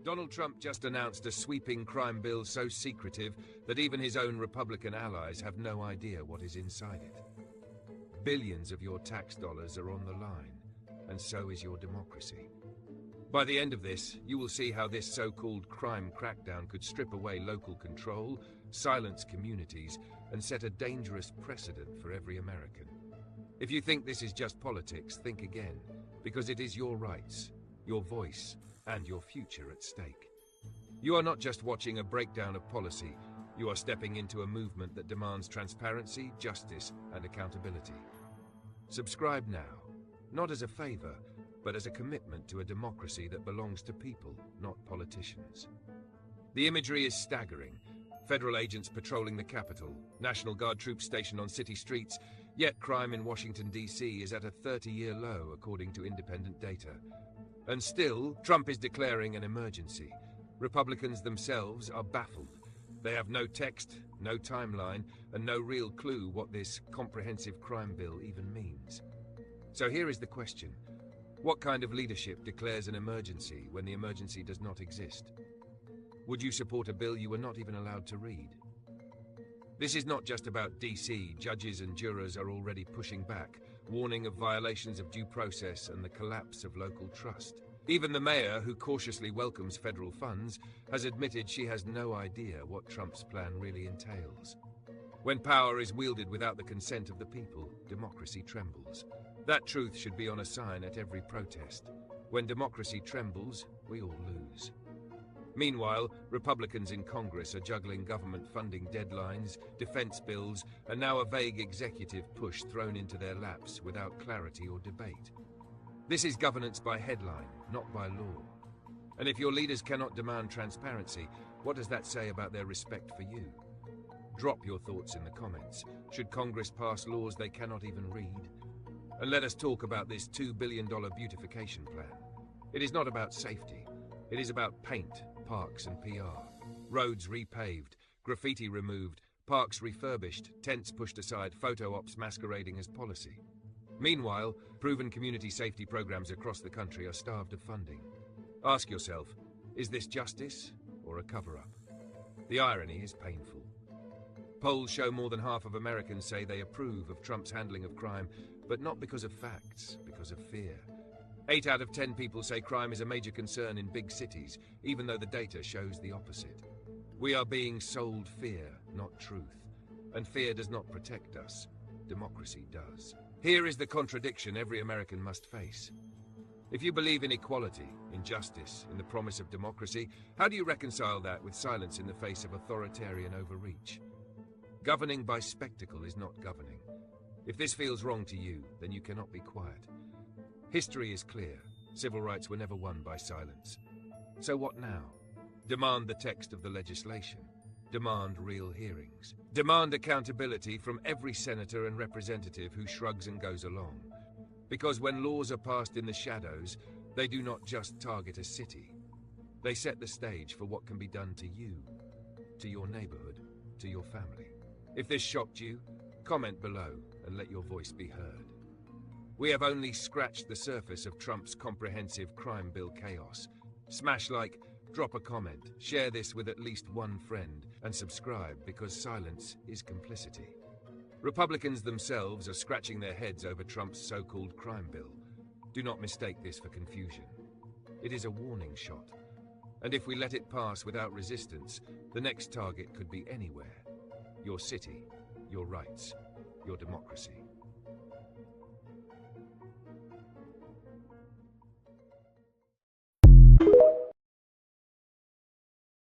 Donald Trump just announced a sweeping crime bill so secretive that even his own Republican allies have no idea what is inside it. Billions of your tax dollars are on the line, and so is your democracy. By the end of this, you will see how this so-called crime crackdown could strip away local control, silence communities, and set a dangerous precedent for every American. If you think this is just politics, think again, because it is your rights, your voice, and your future at stake. You are not just watching a breakdown of policy, you are stepping into a movement that demands transparency, justice, and accountability. Subscribe now, not as a favor, but as a commitment to a democracy that belongs to people, not politicians. The imagery is staggering. Federal agents patrolling the Capitol, National Guard troops stationed on city streets, yet crime in Washington, D.C. is at a 30-year low, according to independent data. And still, Trump is declaring an emergency. Republicans themselves are baffled. They have no text, no timeline, and no real clue what this comprehensive crime bill even means. So here is the question. What kind of leadership declares an emergency when the emergency does not exist? Would you support a bill you were not even allowed to read? This is not just about DC. Judges and jurors are already pushing back, warning of violations of due process and the collapse of local trust. Even the mayor, who cautiously welcomes federal funds, has admitted she has no idea what Trump's plan really entails. When power is wielded without the consent of the people, democracy trembles. That truth should be on a sign at every protest. When democracy trembles, we all lose. Meanwhile, Republicans in Congress are juggling government funding deadlines, defense bills, and now a vague executive push thrown into their laps without clarity or debate. This is governance by headline, not by law. And if your leaders cannot demand transparency, what does that say about their respect for you? Drop your thoughts in the comments. Should Congress pass laws they cannot even read? And let us talk about this $2 billion beautification plan. It is not about safety. It is about paint, parks, and PR. Roads repaved, graffiti removed, parks refurbished, tents pushed aside, photo ops masquerading as policy. Meanwhile, proven community safety programs across the country are starved of funding. Ask yourself, is this justice or a cover-up? The irony is painful. Polls show more than half of Americans say they approve of Trump's handling of crime, but not because of facts, because of fear. 8 out of 10 people say crime is a major concern in big cities, even though the data shows the opposite. We are being sold fear, not truth. And fear does not protect us. Democracy does. Here is the contradiction every American must face. If you believe in equality, in justice, in the promise of democracy, how do you reconcile that with silence in the face of authoritarian overreach? Governing by spectacle is not governing. If this feels wrong to you, then you cannot be quiet. History is clear. Civil rights were never won by silence. So what now? Demand the text of the legislation. Demand real hearings. Demand accountability from every senator and representative who shrugs and goes along. Because when laws are passed in the shadows, they do not just target a city. They set the stage for what can be done to you, to your neighborhood, to your family. If this shocked you, comment below and let your voice be heard. We have only scratched the surface of Trump's comprehensive crime bill chaos. Smash like, drop a comment, share this with at least one friend, and subscribe because silence is complicity. Republicans themselves are scratching their heads over Trump's so-called crime bill. Do not mistake this for confusion. It is a warning shot. And if we let it pass without resistance, the next target could be anywhere. Your city, your rights, your democracy.